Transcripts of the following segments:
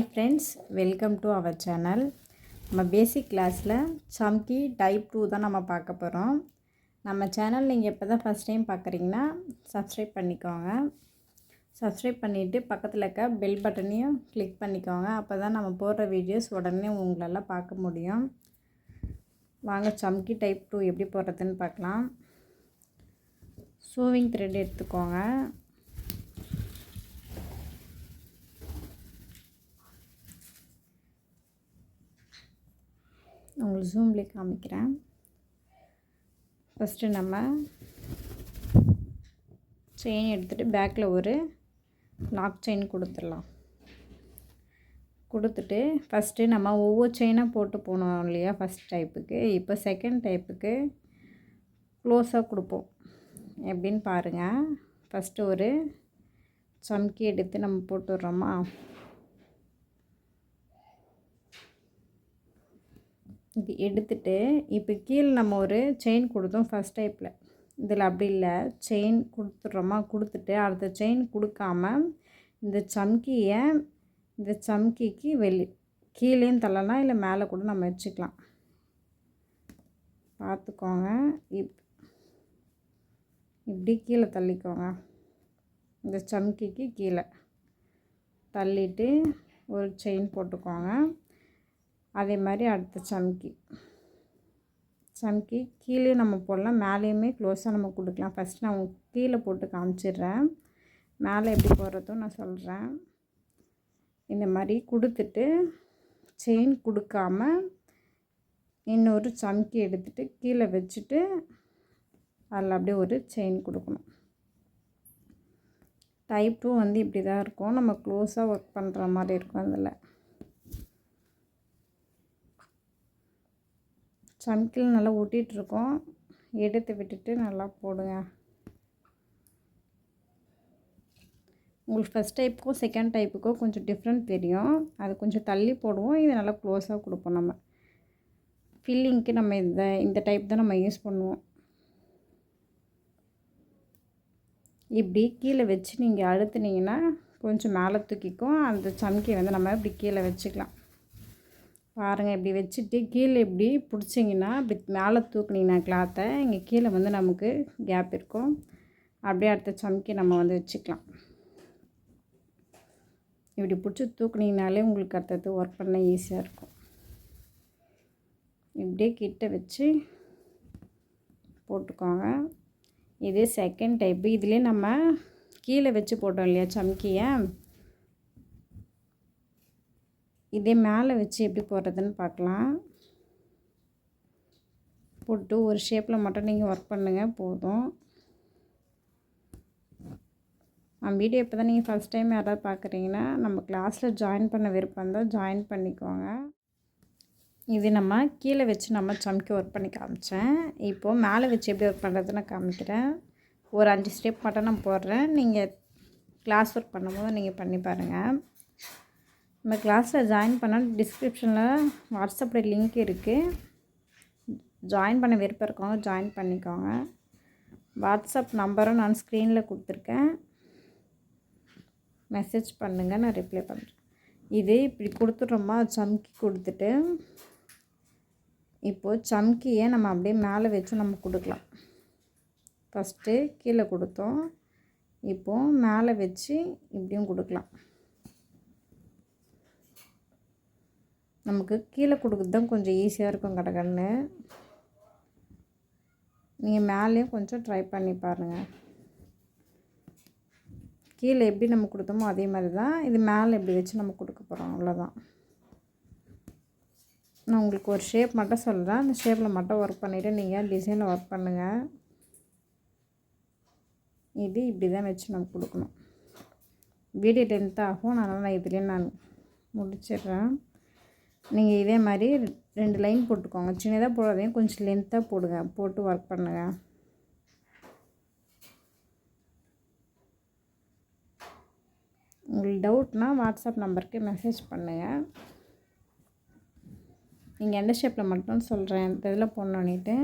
Hi friends, welcome to our channel. நம்ம basic கிளாஸில் சம்கி type 2 தான் நம்ம பார்க்க போகிறோம். நம்ம சேனல் நீங்கள் இப்போ தான் ஃபஸ்ட் டைம் பார்க்குறீங்கன்னா சப்ஸ்கிரைப் பண்ணிக்கோங்க. சப்ஸ்கிரைப் பண்ணிவிட்டு பக்கத்தில் இருக்க பெல் பட்டனையும் கிளிக் பண்ணிக்கோங்க. அப்போ தான் நம்ம போடுற வீடியோஸ் உடனே உங்களால் பார்க்க முடியும். வாங்க சம்கி டைப் 2 எப்படி போடுறதுன்னு பார்க்கலாம். சூவிங் த்ரெட் எடுத்துக்கோங்க. உங்களுக்கு ஜூம்லேயே காமிக்கிறேன். ஃபஸ்ட்டு நம்ம செயின் எடுத்துகிட்டு பேக்கில் ஒரு லாக் செயின் கொடுத்துடலாம். கொடுத்துட்டு ஃபஸ்ட்டு நம்ம ஒவ்வொரு செயினாக போட்டு போனோம் இல்லையா ஃபஸ்ட் டைப்புக்கு. இப்போ செகண்ட் டைப்புக்கு க்ளோஸாக கொடுப்போம். எப்படின்னு பாருங்கள். ஃபஸ்ட்டு ஒரு சம்கி எடுத்து நம்ம போட்டுடுறோமா. இது எடுத்துகிட்டு இப்போ கீழே நம்ம ஒரு செயின் கொடுத்தோம் ஃபஸ்ட் டைப்பில். இதில் அப்படி இல்லை, செயின் கொடுத்துட்றோமா. கொடுத்துட்டு அடுத்த செயின் கொடுக்காம இந்த சம்கிக்கு கீழேயும் தள்ளலாம், இல்லை மேலே கூட நம்ம வச்சுக்கலாம். பார்த்துக்கோங்க. இப்படி கீழே தள்ளிக்கோங்க. இந்த சம்கிக்கு கீழே தள்ளிட்டு ஒரு செயின் போட்டுக்கோங்க. அதே மாதிரி அடுத்த சம்கி கீழே நம்ம போடலாம், மேலேயுமே க்ளோஸாக நம்ம கொடுக்கலாம். ஃபஸ்ட் நான் கீழே போட்டு காமிச்சிடுறேன், மேலே எப்படி போடுறதும் நான் சொல்கிறேன். இந்த மாதிரி கொடுத்துட்டு செயின் கொடுக்காம இன்னொரு சம்கி எடுத்துகிட்டு கீழே வச்சுட்டு அதில் அப்படியே ஒரு செயின் கொடுக்கணும். டைப் 2 இப்படி தான் இருக்கும். நம்ம க்ளோஸாக ஒர்க் பண்ணுற மாதிரி இருக்கும். அதில் சம்கில் நல்லா ஒட்டிகிட்ருக்கோம். எடுத்து விட்டுட்டு நல்லா போடுங்க. உங்களுக்கு ஃபஸ்ட் டைப்புக்கும் செகண்ட் டைப்புக்கும் கொஞ்சம் டிஃப்ரெண்ட் தெரியும். அது கொஞ்சம் தள்ளி போடுவோம், இது நல்லா க்ளோஸாக கொடுப்போம். நம்ம ஃபில்லிங்க்கு நம்ம இந்த டைப் தான் நம்ம யூஸ் பண்ணுவோம். இப்படி கீழே வச்சு நீங்கள் அழுத்துனீங்கன்னா கொஞ்சம் மேலே தூக்கிக்கும். அந்த சம்கி நம்ம இப்படி கீழே வச்சுக்கலாம். பாருங்கள், இப்படி வச்சுட்டு கீழே இப்படி பிடிச்சிங்கன்னா இப்படி மேலே தூக்குனிங்கன்னா கிளாத்தை இங்கே கீழே நமக்கு கேப் இருக்கும். அப்படியே அடுத்த சம்கி நம்ம வச்சுக்கலாம். இப்படி பிடிச்சி தூக்குனிங்கனாலே உங்களுக்கு அடுத்தது ஒர்க் பண்ண ஈஸியாக இருக்கும். இப்படியே கிட்ட வச்சு போட்டுக்கோங்க. இது செகண்ட் டைப்பு. இதிலே நம்ம கீழே வச்சு போட்டோம் இல்லையா சம்கியை, இதே மேலே வச்சு எப்படி போடுறதுன்னு பார்க்கலாம். போட்டு ஒரு ஷேப்பில் மட்டும் நீங்கள் ஒர்க் பண்ணுங்கள் போதும். நம்ம வீடியோ இப்போ தான் நீங்கள் ஃபஸ்ட் டைம் யாராவது பார்க்குறீங்கன்னா நம்ம கிளாஸில் ஜாயின் பண்ண விருப்பம் தான் ஜாயின் பண்ணிக்கோங்க. இது நம்ம கீழே வச்சு நம்ம சம்கி ஒர்க் பண்ணி காமிச்சேன். இப்போது மேலே வச்சு எப்படி ஒர்க் பண்ணுறதுன்னு காமிக்கிறேன். ஒரு 5 ஸ்டெப் மட்டும் நான் போடுறேன். நீங்கள் கிளாஸ் ஒர்க் பண்ணும்போது நீங்கள் பண்ணி பாருங்கள். நம்ம கிளாஸில் ஜாயின் பண்ணால் டிஸ்கிரிப்ஷனில் வாட்ஸ்அப்பில் லிங்க் இருக்குது. ஜாயின் பண்ண விருப்பம் இருக்கவங்க ஜாயின் பண்ணிக்கோங்க. வாட்ஸ்அப் நம்பரும் நான் ஸ்க்ரீனில் கொடுத்துருக்கேன், மெசேஜ் பண்ணுங்கள், நான் ரிப்ளை பண்ணுறேன். இது இப்படி கொடுத்துட்றோமா சம்கி கொடுத்துட்டு இப்போது சம்கியை நம்ம அப்படியே மேலே வச்சு நம்ம கொடுக்கலாம். ஃபஸ்ட்டு கீழே கொடுத்தோம், இப்போது மேலே வச்சு இப்படியும் கொடுக்கலாம். நமக்கு கீழே கொடுக்குறது தான் கொஞ்சம் ஈஸியாக இருக்கும் கடகடன்னு. நீங்கள் மேலேயும் கொஞ்சம் ட்ரை பண்ணி பாருங்கள். கீழே எப்படி நம்ம கொடுத்தோமோ அதே மாதிரி தான் இது மேலே எப்படி வச்சு நம்ம கொடுக்க போகிறோம், அவ்வளோதான். நான் உங்களுக்கு ஒரு ஷேப் மட்டும் சொல்கிறேன், அந்த ஷேப்பில் மட்டும் ஒர்க் பண்ணிவிட்டு நீங்கள் டிசைனில் ஒர்க் பண்ணுங்கள். இது இப்படி தான் வச்சு நம்ம கொடுக்கணும். வீடியோ லென்த் ஆகும், அதனால் நான் இதுலேயே நான் முடிச்சிடுறேன். நீங்கள் இதே மாதிரி 2 லைன் போட்டுக்கோங்க. சின்னதாக போடாதீங்க, கொஞ்சம் லென்த்தாக போடுங்க, போட்டு ஒர்க் பண்ணுங்கள். உங்களுக்கு டவுட்னால் வாட்ஸ்அப் நம்பருக்கு மெசேஜ் பண்ணுங்கள். நீங்கள் எந்த ஷேப்பில் மட்டும் சொல்கிறேன், இந்த இதில் போடணுன்னுட்டு.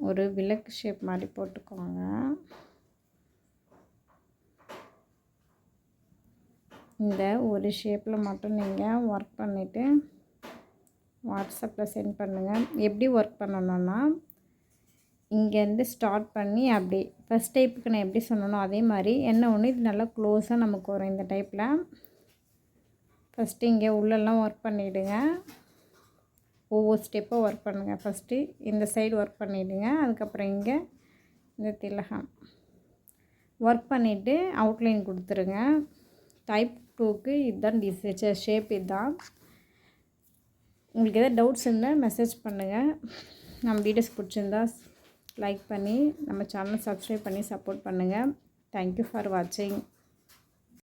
ஒரு விளக்கு ஷேப் மாதிரி போட்டுக்கோங்க. இந்த ஒரு ஷேப்பில் மட்டும் நீங்கள் ஒர்க் பண்ணிவிட்டு வாட்ஸ்அப்பில் சென்ட் பண்ணுங்கள். எப்படி ஒர்க் பண்ணணுன்னா, இங்கேருந்து ஸ்டார்ட் பண்ணி அப்படி ஃபஸ்ட் டைப்புக்கு நான் எப்படி சொன்னனோ அதே மாதிரி என்ன ஒன்று இது நல்லா க்ளோஸாக நமக்கு வரும். இந்த டைப்பில் ஃபஸ்ட்டு இங்கே உள்ளெல்லாம் ஒர்க் பண்ணிவிடுங்க. ஒவ்வொரு ஸ்டெப்பாக ஒர்க் பண்ணுங்கள். ஃபஸ்ட்டு இந்த சைடு ஒர்க் பண்ணிவிடுங்க. அதுக்கப்புறம் இங்கே இந்த திலகம் ஒர்க் பண்ணிவிட்டு அவுட்லைன் கொடுத்துருங்க. டைப் 2க்கு இதுதான் ஷேப் இதுதான். உங்களுக்கு எதாவது டவுட்ஸ் இருந்தால் மெசேஜ் பண்ணுங்கள். நம்ம வீடியோஸ் பிடிச்சிருந்தா லைக் பண்ணி நம்ம சேனலை சப்ஸ்கிரைப் பண்ணி சப்போர்ட் பண்ணுங்கள். தேங்க்யூ ஃபார் வாட்சிங்.